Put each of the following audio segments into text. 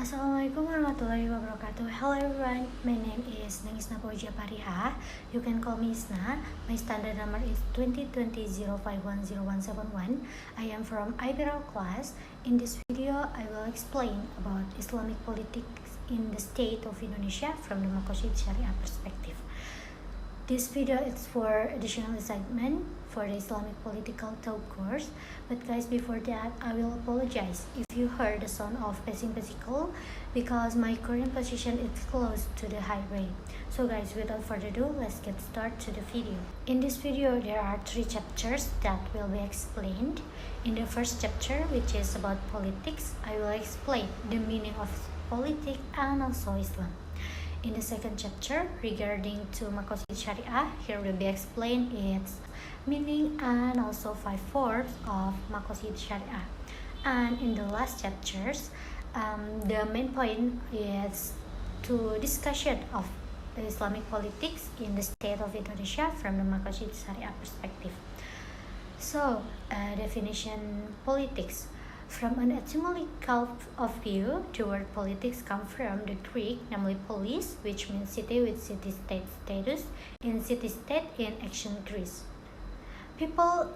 Assalamualaikum warahmatullahi wabarakatuh. Hello everyone, my name is Neng Parihah. You can call me Isna. My standard number is 2020510171. I am from IBRO class. In this video, I will explain about Islamic politics in the state of Indonesia from the Maqashid Shari'ah Perspective. This video is for additional excitement for the Islamic political talk course. But guys, before that, I will apologize if you heard the sound of passing bicycle because my current position is close to the highway. So guys, without further ado, let's get started to the video. In this video, there are 3 chapters that will be explained. In the first chapter, which is about politics, I will explain the meaning of politics and also Islam. In the second chapter, regarding to Maqashid Shari'ah, here will be explained its meaning and also 5 forms of Maqashid Shari'ah. And in the last chapters, the main point is to discussion of the Islamic politics in the state of Indonesia from the Maqashid Shari'ah perspective. So, definition politics. From an etymological of view, the word politics comes from the Greek, namely polis, which means city with city-state status, in city-state in ancient Greece. People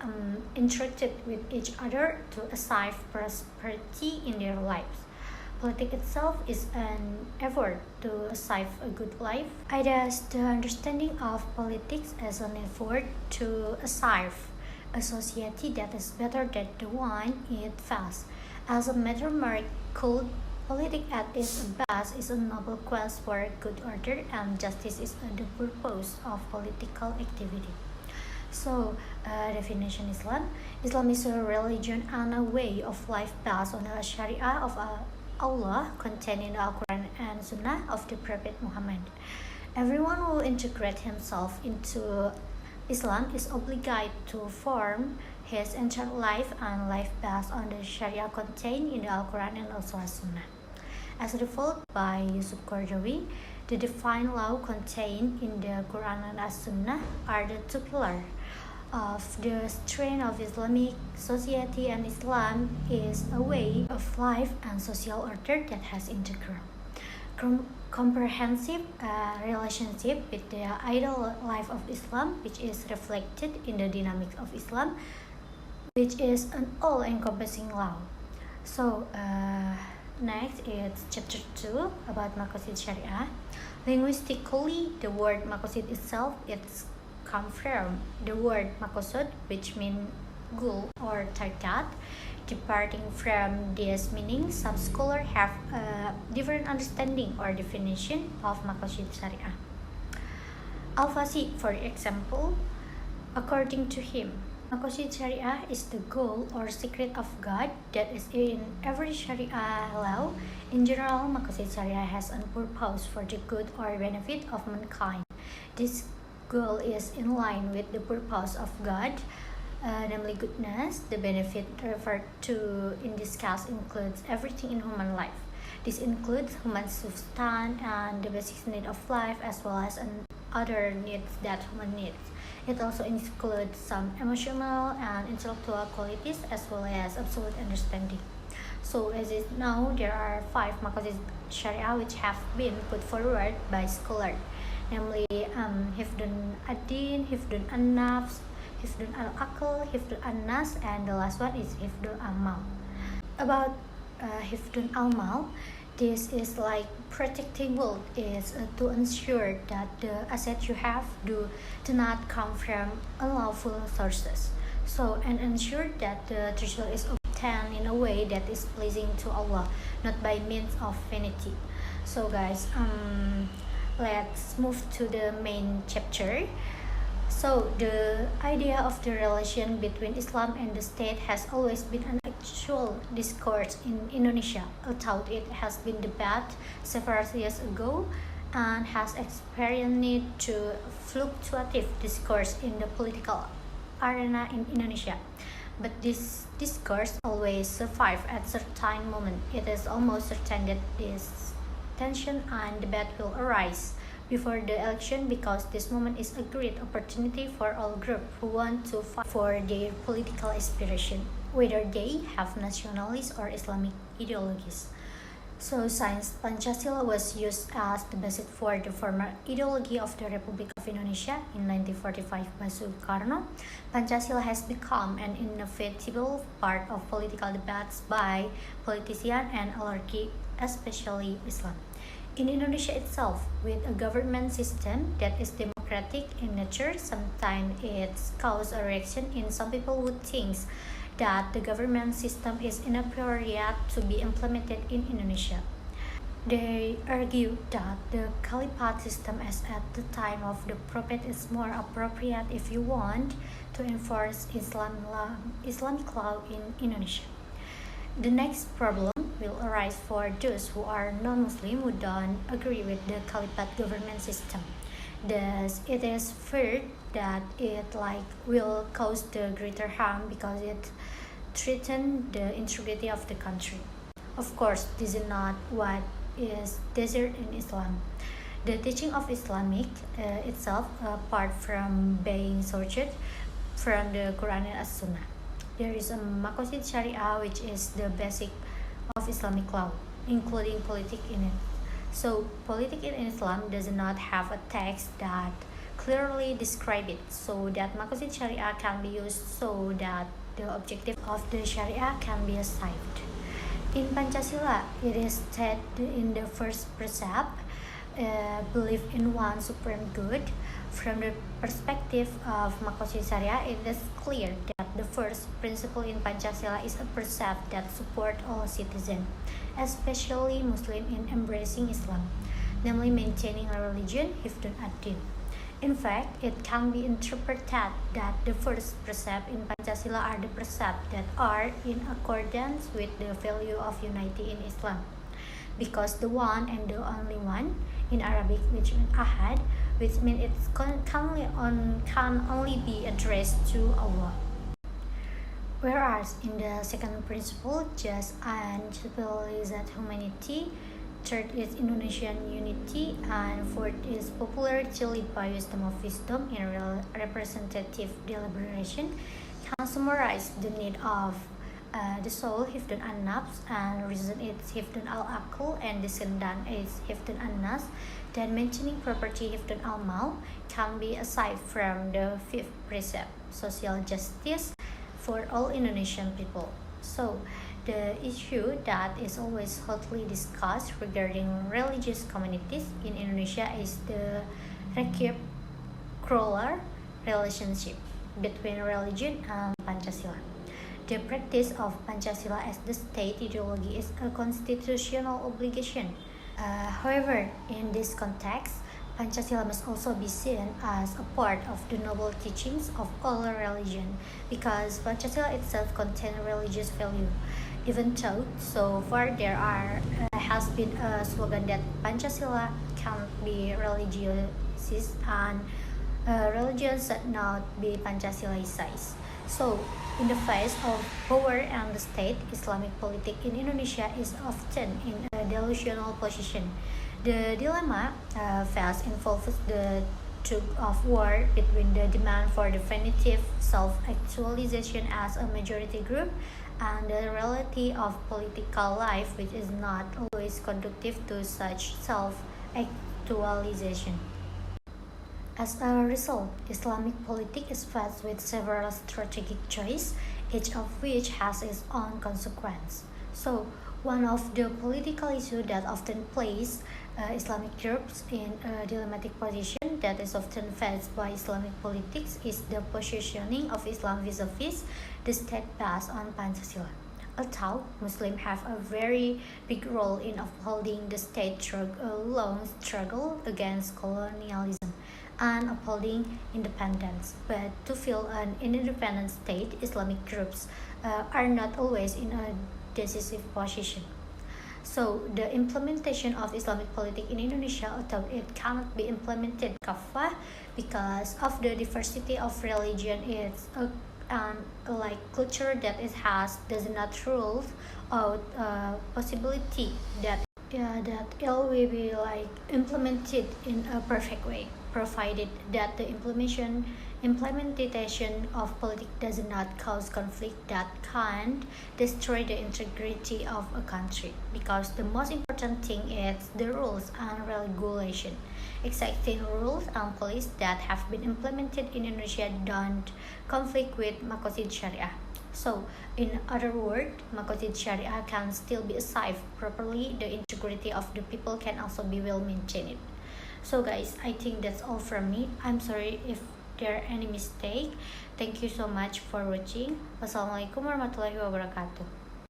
interacted with each other to achieve prosperity in their lives. Politics itself is an effort to achieve a good life. It is the understanding of politics as an effort to achieve a society that is better than the one it fails. As a matter of code, politics at its best is a noble quest for good order, and justice is the purpose of political activity. So, definition Islam. Islam is a religion and a way of life based on the Sharia of Allah contained in the Al-Quran and Sunnah of the Prophet Muhammad. Everyone who integrates himself into Islam is obligated to form his entire life and life based on the Sharia contained in the Al-Quran and also Sunnah. As revealed by Yusuf Qaradawi, the divine law contained in the Quran and Sunnah are the 2 pillars of the strength of Islamic society, and Islam is a way of life and social order that has integral comprehensive relationship with the ideal life of Islam, which is reflected in the dynamics of Islam, which is an all-encompassing law. So, next is chapter 2 about Maqashid Shari'ah. Linguistically, the word Maqashid itself comes from the word Maqasud, which means goal or target. Departing from this meaning, some scholars have a different understanding or definition of Maqashid Shari'ah. Al-Fasi, for example, according to him, Maqashid Shari'ah is the goal or secret of God that is in every Sharia law. In general, Maqashid Shari'ah has a purpose for the good or benefit of mankind. This goal is in line with the purpose of God, namely goodness. The benefit referred to in this case includes everything in human life. This includes human substance and the basic need of life, as well as other needs that human needs. It also includes some emotional and intellectual qualities, as well as absolute understanding. So as is now, there are 5 Maqashid Shari'ah which have been put forward by scholars, namely Hifdun ad-Din, Hifdun an-Nafs, Hifdun al-Aql, Hifdun an-Nas, and the last one is Hifdun al-Mal. About Hifdun al-Mal, this is like protecting wealth is to ensure that the assets you have do not come from unlawful sources. So, and ensure that the treasure is obtained in a way that is pleasing to Allah, not by means of vanity. So guys, let's move to the main chapter. So, the idea of the relation between Islam and the state has always been an actual discourse in Indonesia, although it has been debated several years ago and has experienced to fluctuative discourse in the political arena in Indonesia. But this discourse always survives at certain moment. It is almost certain that this tension and debate will arise before the election, because this moment is a great opportunity for all groups who want to fight for their political aspiration, whether they have nationalist or Islamic ideologies. So, since Pancasila was used as the basis for the former ideology of the Republic of Indonesia in 1945 by Soekarno, Pancasila has become an inevitable part of political debates by politicians and oligarchy, especially Islam. In Indonesia itself, with a government system that is democratic in nature, sometimes it's caused a reaction in some people who thinks that the government system is inappropriate to be implemented in Indonesia. They argue that the Caliphate system as at the time of the Prophet is more appropriate if you want to enforce Islamic law in Indonesia. The next problem will arise for those who are non-Muslim who don't agree with the Caliphate government system. Thus, it is feared that it will cause the greater harm because it threatens the integrity of the country. Of course, this is not what is desert in Islam. The teaching of Islamic itself, apart from being sourced from the Quran and Sunnah. There is a Maqashid Shari'ah, which is the basic of Islamic law, including politics in it. So, politics in Islam does not have a text that clearly describe it, so that Maqashid Shari'ah can be used so that the objective of the Sharia can be achieved. In Pancasila, it is stated in the first precept, belief in one supreme good. From the perspective of Maqashid Shari'ah, it is clear that the first principle in Pancasila is a precept that supports all citizens, especially Muslims, in embracing Islam, namely maintaining a religion, hifdun ad-din. In fact, it can be interpreted that the first precept in Pancasila are the precepts that are in accordance with the value of unity in Islam, because the one and the only one in Arabic, which means ahad, which means it can only be addressed to Allah. Whereas in the second principle, just and civilized humanity, third is Indonesian unity, and fourth is popularity led by wisdom in real representative deliberation, can summarize the need of the soul, hifdun an-nafs, and reason is hifdun al-aql, and descendant is hifdun an-nas. Then mentioning property, hifdun al-mal, can be aside from the fifth precept, social justice for all Indonesian people. So, the issue that is always hotly discussed regarding religious communities in Indonesia is the reciprocal relationship between religion and Pancasila. The practice of Pancasila as the state ideology is a constitutional obligation. However, in this context, Pancasila must also be seen as a part of the noble teachings of all religion, because Pancasila itself contains religious value. Even though so far there has been a slogan that Pancasila can't be religious and religion should not be Pancasilaized. So, in the face of power and the state, Islamic politics in Indonesia is often in a delusional position. The dilemma faced involves the tug of war between the demand for definitive self-actualization as a majority group and the reality of political life, which is not always conducive to such self-actualization. As a result, Islamic politics is faced with several strategic choices, each of which has its own consequence. So, one of the political issues that often places Islamic groups in a dilemmatic position that is often faced by Islamic politics is the positioning of Islam vis-a-vis the state based on Pancasila. Although Muslims have a very big role in upholding the state through a long struggle against colonialism and upholding independence, but to fill an independent state, Islamic groups are not always in a decisive position. So, the implementation of Islamic politics in Indonesia, although it cannot be implemented kafah because of the diversity of religion, it's a culture that it has does not rule out possibility that it will be implemented in a perfect way, provided that the implementation Implementation of politics does not cause conflict that can destroy the integrity of a country, because the most important thing is the rules and regulation. Existing rules and policies that have been implemented in Indonesia don't conflict with Maqashid Shari'ah. So, in other words, Maqashid Shari'ah can still be achieved properly. The integrity of the people can also be well maintained. So guys, I think that's all from me. I'm sorry if there are any mistake. Thank you so much for watching. Wassalamualaikum warahmatullahi wabarakatuh.